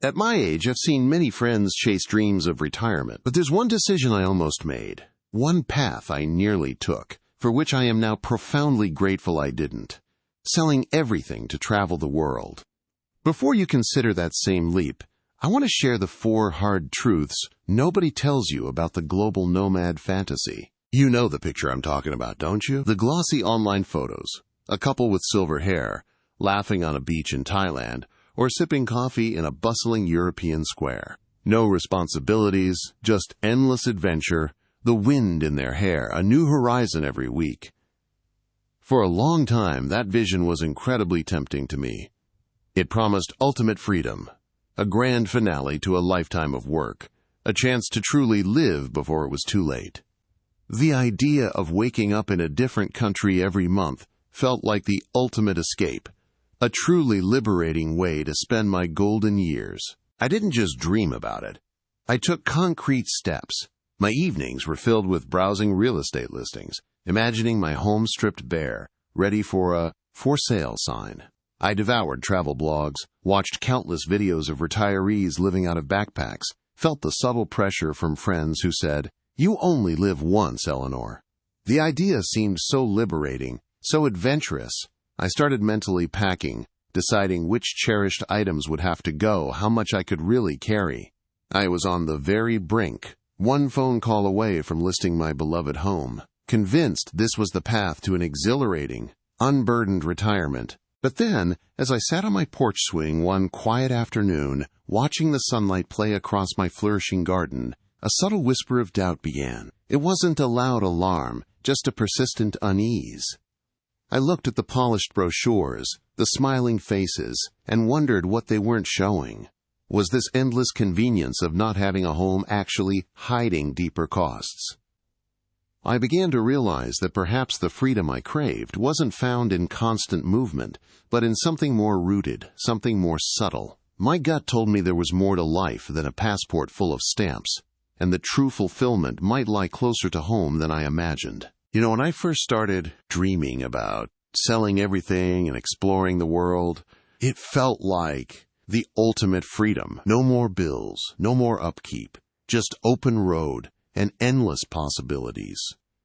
At my age, I've seen many friends chase dreams of retirement, but there's one decision I almost made, one path I nearly took, for which I am now profoundly grateful I didn't. Selling everything to travel the world. Before you consider that same leap, I want to share the 4 hard truths nobody tells you about the global nomad fantasy. You know the picture I'm talking about, don't you? The glossy online photos, a couple with silver hair, laughing on a beach in Thailand, or sipping coffee in a bustling European square. No responsibilities, just endless adventure, the wind in their hair, a new horizon every week. For a long time, that vision was incredibly tempting to me. It promised ultimate freedom, a grand finale to a lifetime of work, a chance to truly live before it was too late. The idea of waking up in a different country every month felt like the ultimate escape, a truly liberating way to spend my golden years. I didn't just dream about it. I took concrete steps. My evenings were filled with browsing real estate listings, imagining my home stripped bare, ready for a for sale sign. I devoured travel blogs, watched countless videos of retirees living out of backpacks, felt the subtle pressure from friends who said, "You only live once, Eleanor." The idea seemed so liberating, so adventurous. I started mentally packing, deciding which cherished items would have to go, how much I could really carry. I was on the very brink, one phone call away from listing my beloved home, convinced this was the path to an exhilarating, unburdened retirement. But then, as I sat on my porch swing one quiet afternoon, watching the sunlight play across my flourishing garden, a subtle whisper of doubt began. It wasn't a loud alarm, just a persistent unease. I looked at the polished brochures, the smiling faces, and wondered what they weren't showing. Was this endless convenience of not having a home actually hiding deeper costs? I began to realize that perhaps the freedom I craved wasn't found in constant movement, but in something more rooted, something more subtle. My gut told me there was more to life than a passport full of stamps, and that true fulfillment might lie closer to home than I imagined. When I first started dreaming about selling everything and exploring the world, it felt like the ultimate freedom. No more bills, no more upkeep, just open road and endless possibilities.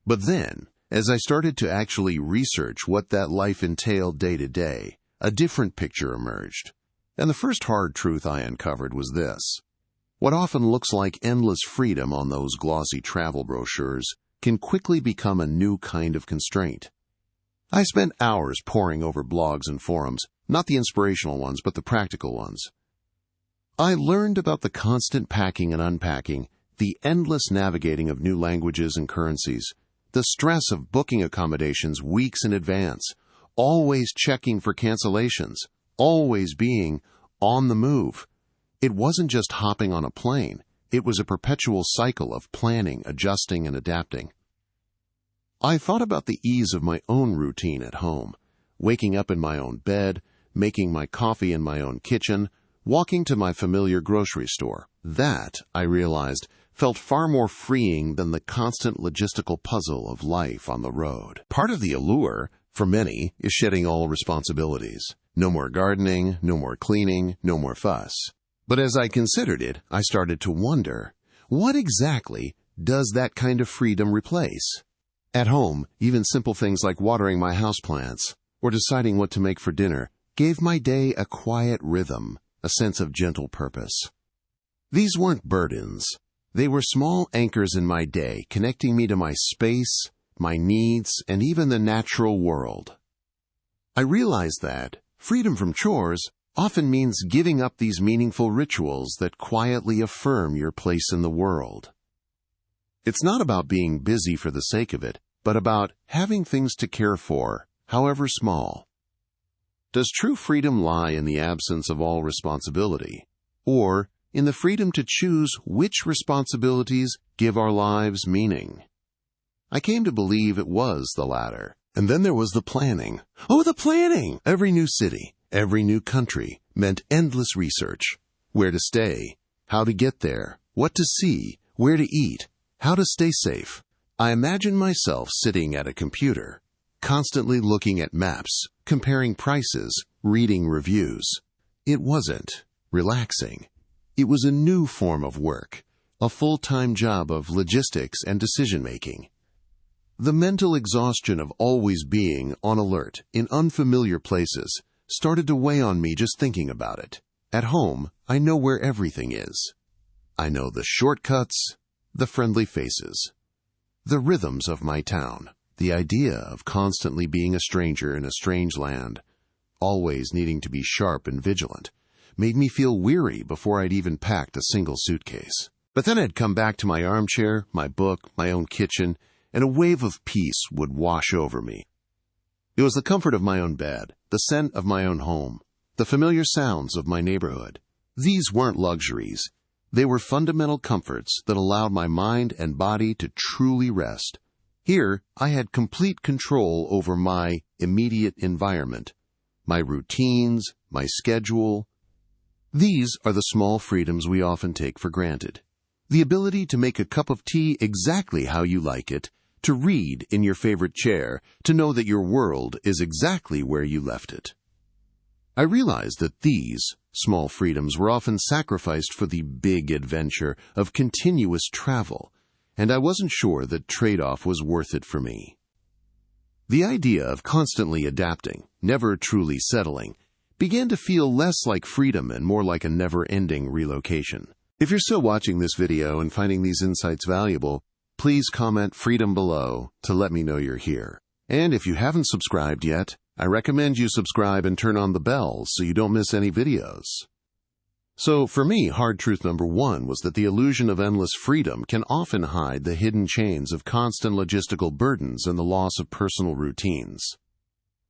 But then, as I started to actually research what that life entailed day to day, a different picture emerged. And the first hard truth I uncovered was this. What often looks like endless freedom on those glossy travel brochures can quickly become a new kind of constraint. I spent hours poring over blogs and forums, not the inspirational ones, but the practical ones. I learned about the constant packing and unpacking, the endless navigating of new languages and currencies, the stress of booking accommodations weeks in advance, always checking for cancellations, always being on the move. It wasn't just hopping on a plane. It was a perpetual cycle of planning, adjusting, and adapting. I thought about the ease of my own routine at home, waking up in my own bed, making my coffee in my own kitchen, walking to my familiar grocery store. That, I realized, felt far more freeing than the constant logistical puzzle of life on the road. Part of the allure, for many, is shedding all responsibilities. No more gardening, no more cleaning, no more fuss. But as I considered it, I started to wonder, what exactly does that kind of freedom replace? At home, even simple things like watering my houseplants or deciding what to make for dinner gave my day a quiet rhythm, a sense of gentle purpose. These weren't burdens. They were small anchors in my day, connecting me to my space, my needs, and even the natural world. I realized that freedom from chores often means giving up these meaningful rituals that quietly affirm your place in the world. It's not about being busy for the sake of it, but about having things to care for, however small. Does true freedom lie in the absence of all responsibility, or in the freedom to choose which responsibilities give our lives meaning? I came to believe it was the latter. And then there was the planning. Oh, the planning! Every new city, every new country meant endless research. Where to stay, how to get there, what to see, where to eat, how to stay safe. I imagined myself sitting at a computer, constantly looking at maps, comparing prices, reading reviews. It wasn't relaxing. It was a new form of work, a full-time job of logistics and decision-making. The mental exhaustion of always being on alert in unfamiliar places started to weigh on me just thinking about it. At home, I know where everything is. I know the shortcuts, the friendly faces, the rhythms of my town. The idea of constantly being a stranger in a strange land, always needing to be sharp and vigilant, made me feel weary before I'd even packed a single suitcase. But then I'd come back to my armchair, my book, my own kitchen, and a wave of peace would wash over me. It was the comfort of my own bed, the scent of my own home, the familiar sounds of my neighborhood. These weren't luxuries. They were fundamental comforts that allowed my mind and body to truly rest. Here, I had complete control over my immediate environment, my routines, my schedule. These are the small freedoms we often take for granted. The ability to make a cup of tea exactly how you like it, to read in your favorite chair, to know that your world is exactly where you left it. I realized that these small freedoms were often sacrificed for the big adventure of continuous travel, and I wasn't sure that trade-off was worth it for me. The idea of constantly adapting, never truly settling, began to feel less like freedom and more like a never-ending relocation. If you're still watching this video and finding these insights valuable, please comment freedom below to let me know you're here. And if you haven't subscribed yet, I recommend you subscribe and turn on the bell so you don't miss any videos. So for me, hard truth number one was that the illusion of endless freedom can often hide the hidden chains of constant logistical burdens and the loss of personal routines.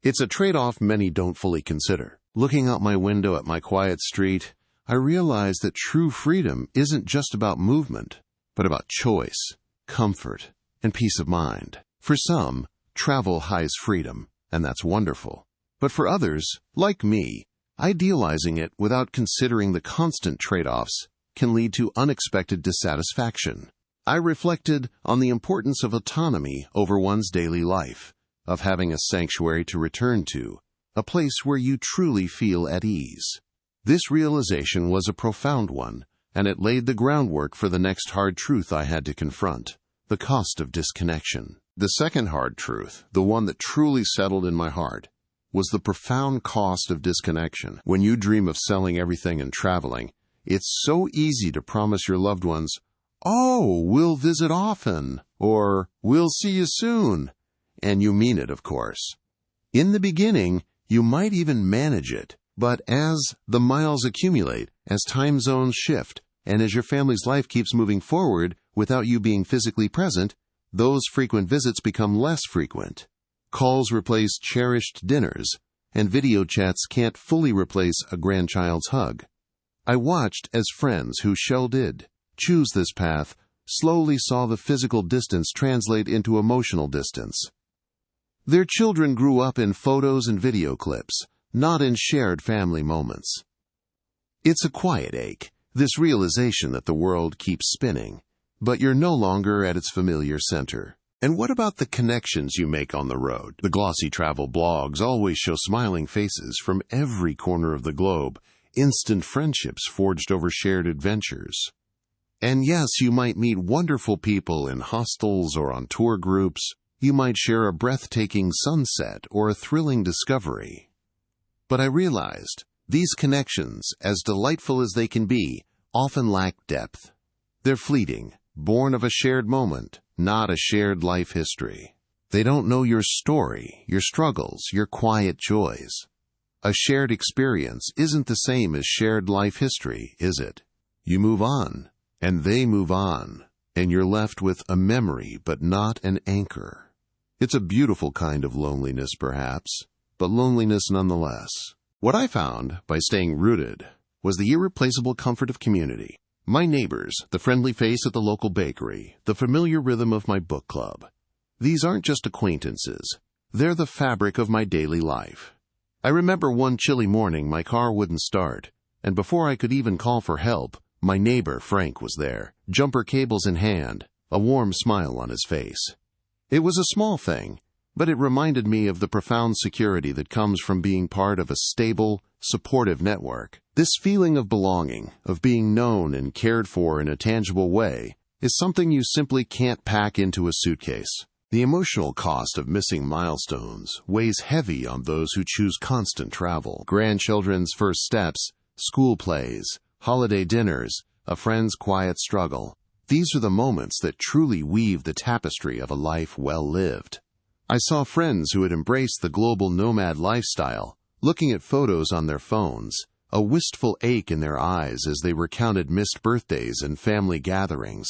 It's a trade-off many don't fully consider. Looking out my window at my quiet street, I realize that true freedom isn't just about movement, but about choice, comfort, and peace of mind. For some, travel hides freedom, and that's wonderful. But for others, like me, idealizing it without considering the constant trade-offs can lead to unexpected dissatisfaction. I reflected on the importance of autonomy over one's daily life, of having a sanctuary to return to, a place where you truly feel at ease. This realization was a profound one, and it laid the groundwork for the next hard truth I had to confront, the cost of disconnection. The second hard truth, the one that truly settled in my heart, was the profound cost of disconnection. When you dream of selling everything and traveling, it's so easy to promise your loved ones, "Oh, we'll visit often," or "We'll see you soon." And you mean it, of course. In the beginning, you might even manage it, but as the miles accumulate, as time zones shift, and as your family's life keeps moving forward without you being physically present, those frequent visits become less frequent. Calls replace cherished dinners, and video chats can't fully replace a grandchild's hug. I watched as friends who did choose this path slowly saw the physical distance translate into emotional distance. Their children grew up in photos and video clips, not in shared family moments. It's a quiet ache, this realization that the world keeps spinning, but you're no longer at its familiar center. And what about the connections you make on the road? The glossy travel blogs always show smiling faces from every corner of the globe, instant friendships forged over shared adventures. And yes, you might meet wonderful people in hostels or on tour groups. You might share a breathtaking sunset or a thrilling discovery. But I realized these connections, as delightful as they can be, often lack depth. They're fleeting, born of a shared moment, not a shared life history. They don't know your story, your struggles, your quiet joys. A shared experience isn't the same as shared life history, is it? You move on, and they move on, and you're left with a memory but not an anchor. It's a beautiful kind of loneliness, perhaps, but loneliness nonetheless. What I found by staying rooted was the irreplaceable comfort of community. My neighbors, the friendly face at the local bakery, the familiar rhythm of my book club. These aren't just acquaintances. They're the fabric of my daily life. I remember one chilly morning my car wouldn't start, and before I could even call for help, my neighbor Frank was there, jumper cables in hand, a warm smile on his face. It was a small thing, but it reminded me of the profound security that comes from being part of a stable, supportive network. This feeling of belonging, of being known and cared for in a tangible way, is something you simply can't pack into a suitcase. The emotional cost of missing milestones weighs heavy on those who choose constant travel. Grandchildren's first steps, school plays, holiday dinners, a friend's quiet struggle. These are the moments that truly weave the tapestry of a life well lived. I saw friends who had embraced the global nomad lifestyle, looking at photos on their phones, a wistful ache in their eyes as they recounted missed birthdays and family gatherings.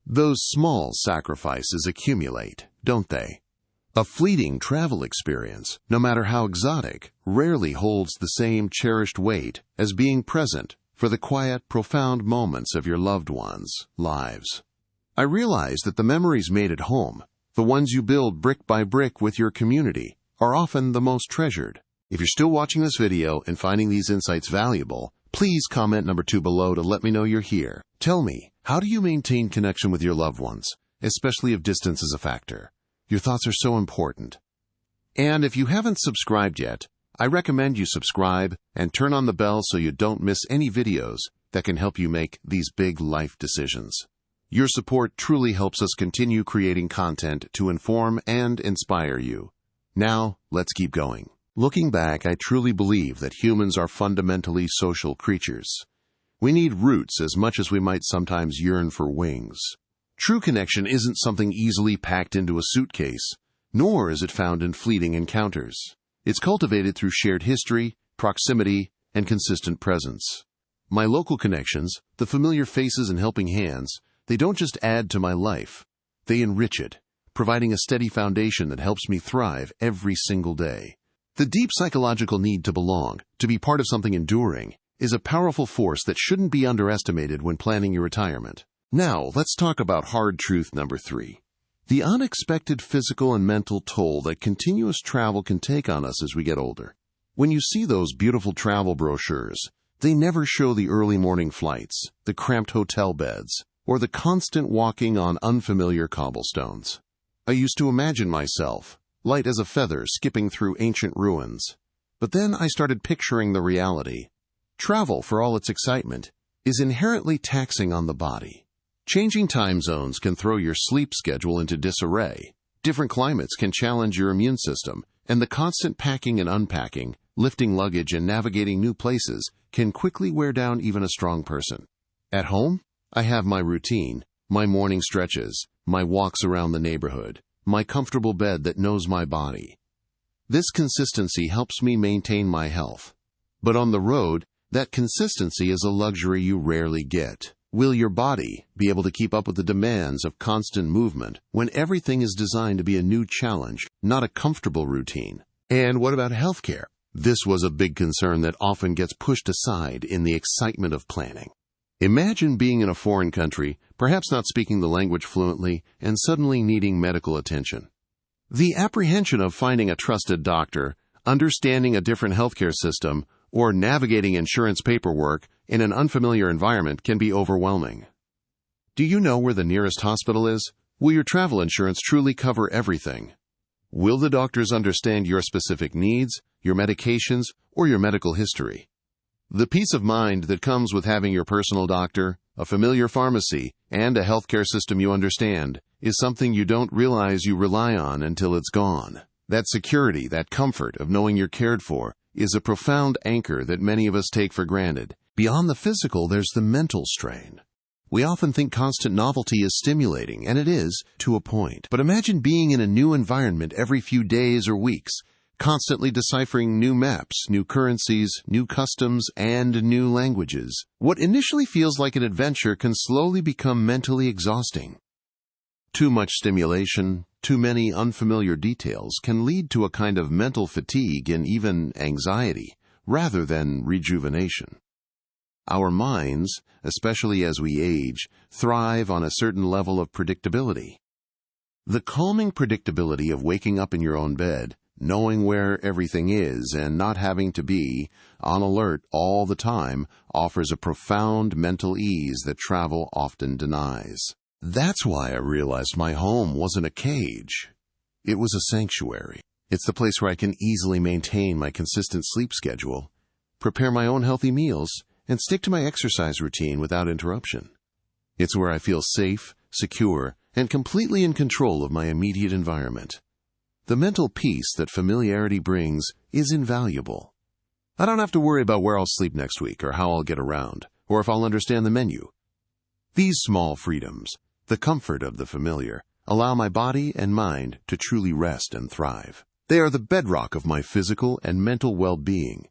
Those small sacrifices accumulate, don't they? A fleeting travel experience, no matter how exotic, rarely holds the same cherished weight as being present for the quiet, profound moments of your loved ones' lives. I realize that the memories made at home, the ones you build brick by brick with your community, are often the most treasured. If you're still watching this video and finding these insights valuable, please comment number 2 below to let me know you're here. Tell me, how do you maintain connection with your loved ones, especially if distance is a factor? Your thoughts are so important. And if you haven't subscribed yet, I recommend you subscribe and turn on the bell so you don't miss any videos that can help you make these big life decisions. Your support truly helps us continue creating content to inform and inspire you. Now, let's keep going. Looking back, I truly believe that humans are fundamentally social creatures. We need roots as much as we might sometimes yearn for wings. True connection isn't something easily packed into a suitcase, nor is it found in fleeting encounters. It's cultivated through shared history, proximity, and consistent presence. My local connections, the familiar faces and helping hands, they don't just add to my life, they enrich it, providing a steady foundation that helps me thrive every single day. The deep psychological need to belong, to be part of something enduring, is a powerful force that shouldn't be underestimated when planning your retirement. Now, let's talk about hard truth number 3. The unexpected physical and mental toll that continuous travel can take on us as we get older. When you see those beautiful travel brochures, they never show the early morning flights, the cramped hotel beds, or the constant walking on unfamiliar cobblestones. I used to imagine myself, light as a feather, skipping through ancient ruins. But then I started picturing the reality. Travel, for all its excitement, is inherently taxing on the body. Changing time zones can throw your sleep schedule into disarray. Different climates can challenge your immune system, and the constant packing and unpacking, lifting luggage and navigating new places can quickly wear down even a strong person. At home, I have my routine, my morning stretches, my walks around the neighborhood, my comfortable bed that knows my body. This consistency helps me maintain my health. But on the road, that consistency is a luxury you rarely get. Will your body be able to keep up with the demands of constant movement when everything is designed to be a new challenge, not a comfortable routine? And what about healthcare? This was a big concern that often gets pushed aside in the excitement of planning. Imagine being in a foreign country, perhaps not speaking the language fluently, and suddenly needing medical attention. The apprehension of finding a trusted doctor, understanding a different healthcare system, or navigating insurance paperwork in an unfamiliar environment can be overwhelming. Do you know where the nearest hospital is? Will your travel insurance truly cover everything? Will the doctors understand your specific needs, your medications, or your medical history? The peace of mind that comes with having your personal doctor, a familiar pharmacy, and a healthcare system you understand is something you don't realize you rely on until it's gone. That security, that comfort of knowing you're cared for, is a profound anchor that many of us take for granted. Beyond the physical, there's the mental strain. We often think constant novelty is stimulating, and it is, to a point. But imagine being in a new environment every few days or weeks, constantly deciphering new maps, new currencies, new customs, and new languages. What initially feels like an adventure can slowly become mentally exhausting. Too much stimulation, too many unfamiliar details can lead to a kind of mental fatigue and even anxiety, rather than rejuvenation. Our minds, especially as we age, thrive on a certain level of predictability. The calming predictability of waking up in your own bed, knowing where everything is, and not having to be on alert all the time offers a profound mental ease that travel often denies. That's why I realized my home wasn't a cage. It was a sanctuary. It's the place where I can easily maintain my consistent sleep schedule, prepare my own healthy meals, and stick to my exercise routine without interruption. It's where I feel safe, secure, and completely in control of my immediate environment. The mental peace that familiarity brings is invaluable. I don't have to worry about where I'll sleep next week or how I'll get around, or if I'll understand the menu. These small freedoms, the comfort of the familiar, allow my body and mind to truly rest and thrive. They are the bedrock of my physical and mental well-being,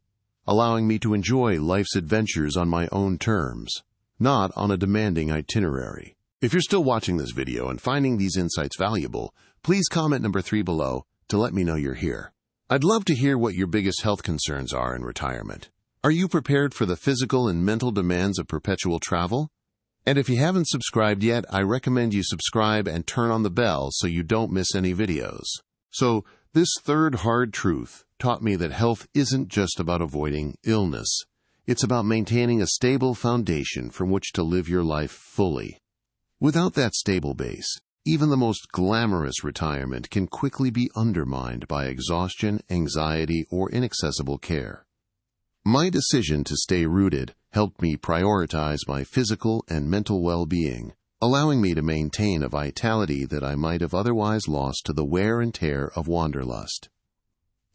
allowing me to enjoy life's adventures on my own terms, not on a demanding itinerary. If you're still watching this video and finding these insights valuable, please comment number 3 below to let me know you're here. I'd love to hear what your biggest health concerns are in retirement. Are you prepared for the physical and mental demands of perpetual travel? And if you haven't subscribed yet, I recommend you subscribe and turn on the bell so you don't miss any videos. So, this third hard truth taught me that health isn't just about avoiding illness. It's about maintaining a stable foundation from which to live your life fully. Without that stable base, even the most glamorous retirement can quickly be undermined by exhaustion, anxiety, or inaccessible care. My decision to stay rooted helped me prioritize my physical and mental well-being, allowing me to maintain a vitality that I might have otherwise lost to the wear and tear of wanderlust.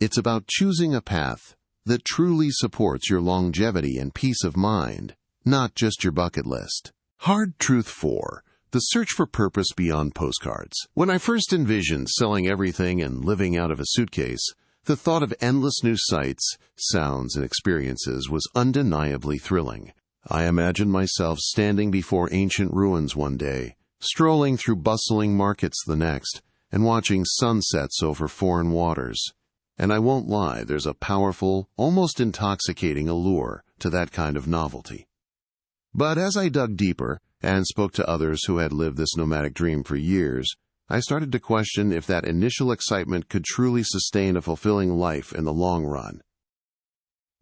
It's about choosing a path that truly supports your longevity and peace of mind, not just your bucket list. Hard Truth 4. The search for purpose beyond postcards. When I first envisioned selling everything and living out of a suitcase, the thought of endless new sights, sounds, and experiences was undeniably thrilling. I imagined myself standing before ancient ruins one day, strolling through bustling markets the next, and watching sunsets over foreign waters. And I won't lie, there's a powerful, almost intoxicating allure to that kind of novelty. But as I dug deeper and spoke to others who had lived this nomadic dream for years, I started to question if that initial excitement could truly sustain a fulfilling life in the long run.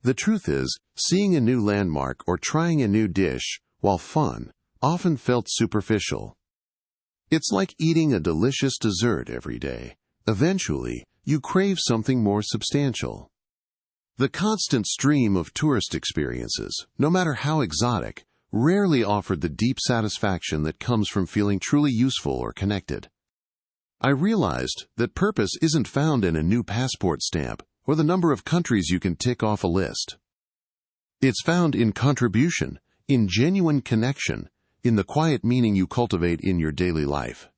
The truth is, seeing a new landmark or trying a new dish, while fun, often felt superficial. It's like eating a delicious dessert every day. Eventually, you crave something more substantial. The constant stream of tourist experiences, no matter how exotic, rarely offered the deep satisfaction that comes from feeling truly useful or connected. I realized that purpose isn't found in a new passport stamp or the number of countries you can tick off a list. It's found in contribution, in genuine connection, in the quiet meaning you cultivate in your daily life.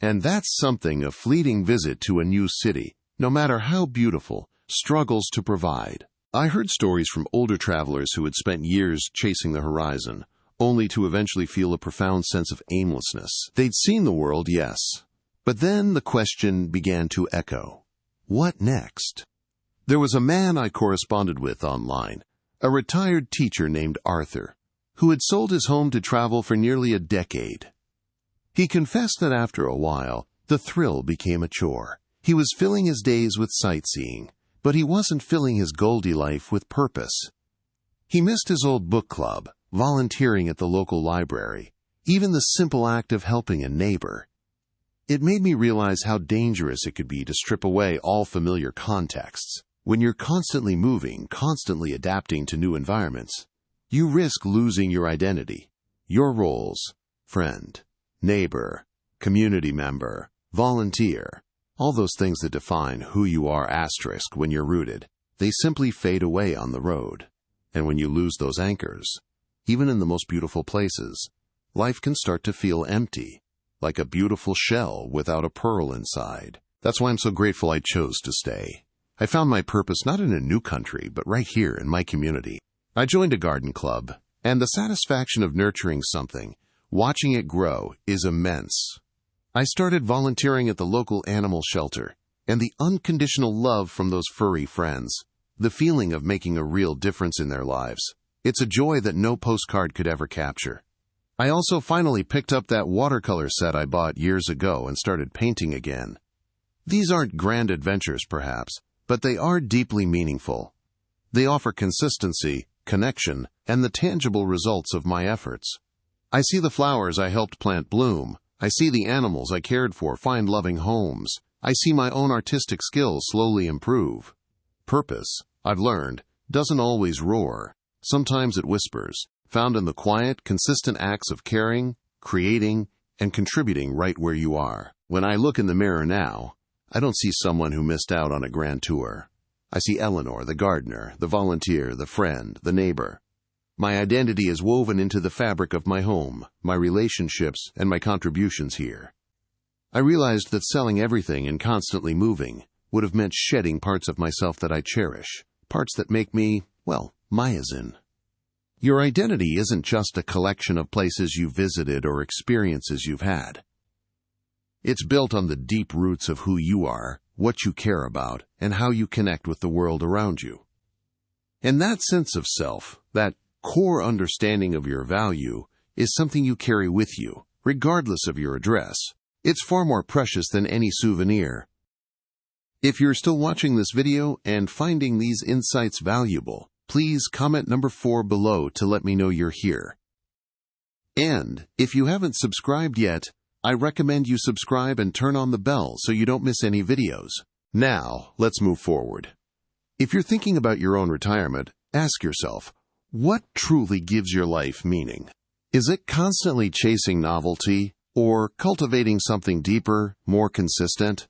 And that's something a fleeting visit to a new city, no matter how beautiful, struggles to provide. I heard stories from older travelers who had spent years chasing the horizon, only to eventually feel a profound sense of aimlessness. They'd seen the world, yes, but then the question began to echo. What next? There was a man I corresponded with online, a retired teacher named Arthur, who had sold his home to travel for nearly a decade. He confessed that after a while, the thrill became a chore. He was filling his days with sightseeing, but he wasn't filling his Goldie life with purpose. He missed his old book club, volunteering at the local library, even the simple act of helping a neighbor. It made me realize how dangerous it could be to strip away all familiar contexts. When you're constantly moving, constantly adapting to new environments, you risk losing your identity, your roles, friend, neighbor, community member, volunteer. All those things that define who you are * when you're rooted, they simply fade away on the road. And when you lose those anchors, even in the most beautiful places, life can start to feel empty, like a beautiful shell without a pearl inside. That's why I'm so grateful I chose to stay. I found my purpose not in a new country, but right here in my community. I joined a garden club, and the satisfaction of nurturing something, watching it grow, is immense. I started volunteering at the local animal shelter, and the unconditional love from those furry friends, the feeling of making a real difference in their lives. It's a joy that no postcard could ever capture. I also finally picked up that watercolor set I bought years ago and started painting again. These aren't grand adventures, perhaps, but they are deeply meaningful. They offer consistency, connection, and the tangible results of my efforts. I see the flowers I helped plant bloom. I see the animals I cared for find loving homes. I see my own artistic skills slowly improve. Purpose, I've learned, doesn't always roar. Sometimes it whispers, found in the quiet, consistent acts of caring, creating, and contributing right where you are. When I look in the mirror now, I don't see someone who missed out on a grand tour. I see Eleanor, the gardener, the volunteer, the friend, the neighbor. My identity is woven into the fabric of my home, my relationships, and my contributions here. I realized that selling everything and constantly moving would have meant shedding parts of myself that I cherish, parts that make me, well, myazin. Your identity isn't just a collection of places you've visited or experiences you've had. It's built on the deep roots of who you are, what you care about, and how you connect with the world around you. And that sense of self, that core understanding of your value, is something you carry with you, regardless of your address. It's far more precious than any souvenir. If you're still watching this video and finding these insights valuable, please comment number 4 below to let me know you're here. And if you haven't subscribed yet, I recommend you subscribe and turn on the bell so you don't miss any videos. Now, let's move forward. If you're thinking about your own retirement, ask yourself, what truly gives your life meaning? Is it constantly chasing novelty or cultivating something deeper, more consistent?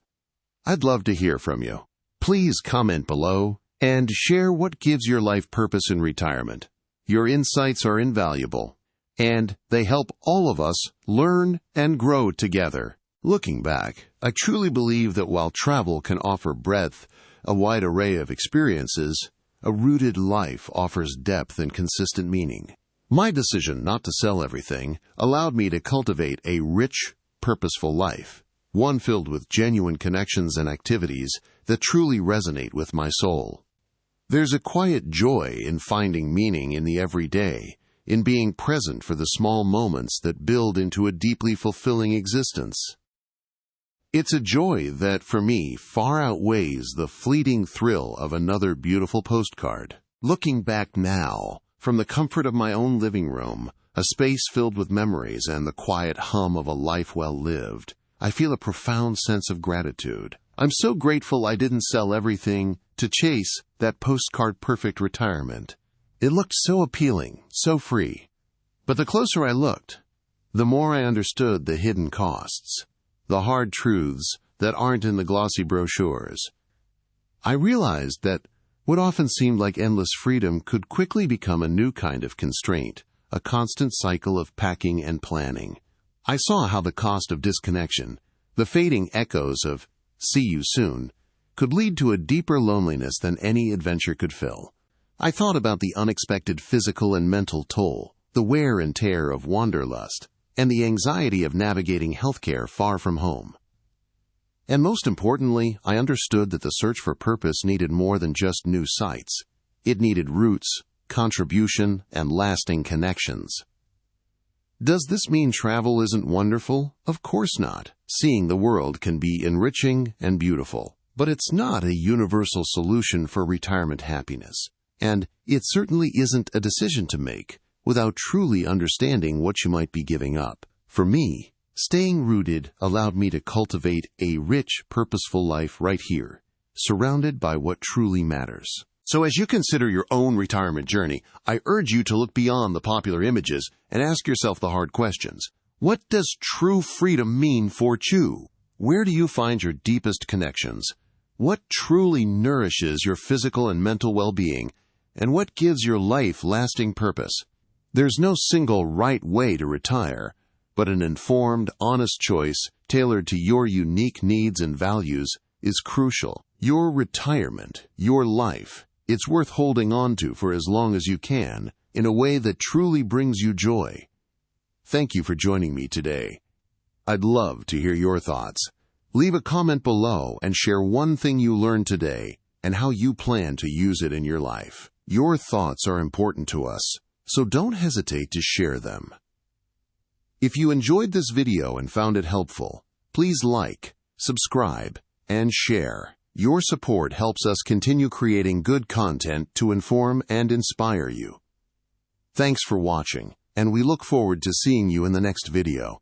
I'd love to hear from you. Please comment below and share what gives your life purpose in retirement. Your insights are invaluable, and they help all of us learn and grow together. Looking back, I truly believe that while travel can offer breadth, a wide array of experiences, a rooted life offers depth and consistent meaning. My decision not to sell everything allowed me to cultivate a rich, purposeful life, one filled with genuine connections and activities that truly resonate with my soul. There's a quiet joy in finding meaning in the everyday, in being present for the small moments that build into a deeply fulfilling existence. It's a joy that, for me, far outweighs the fleeting thrill of another beautiful postcard. Looking back now, from the comfort of my own living room, a space filled with memories and the quiet hum of a life well lived, I feel a profound sense of gratitude. I'm so grateful I didn't sell everything to chase that postcard-perfect retirement. It looked so appealing, so free. But the closer I looked, the more I understood the hidden costs, the hard truths that aren't in the glossy brochures. I realized that what often seemed like endless freedom could quickly become a new kind of constraint, a constant cycle of packing and planning. I saw how the cost of disconnection, the fading echoes of "see you soon," could lead to a deeper loneliness than any adventure could fill. I thought about the unexpected physical and mental toll, the wear and tear of wanderlust, and the anxiety of navigating healthcare far from home. And most importantly, I understood that the search for purpose needed more than just new sights. It needed roots, contribution, and lasting connections. Does this mean travel isn't wonderful? Of course not. Seeing the world can be enriching and beautiful, but it's not a universal solution for retirement happiness. And it certainly isn't a decision to make without truly understanding what you might be giving up. For me, staying rooted allowed me to cultivate a rich, purposeful life right here, surrounded by what truly matters. So as you consider your own retirement journey, I urge you to look beyond the popular images and ask yourself the hard questions. What does true freedom mean for you? Where do you find your deepest connections? What truly nourishes your physical and mental well-being? And what gives your life lasting purpose? There's no single right way to retire, but an informed, honest choice tailored to your unique needs and values is crucial. Your retirement, your life, it's worth holding on to for as long as you can in a way that truly brings you joy. Thank you for joining me today. I'd love to hear your thoughts. Leave a comment below and share one thing you learned today and how you plan to use it in your life. Your thoughts are important to us, so don't hesitate to share them. If you enjoyed this video and found it helpful, please like, subscribe, and share. Your support helps us continue creating good content to inform and inspire you. Thanks for watching, and we look forward to seeing you in the next video.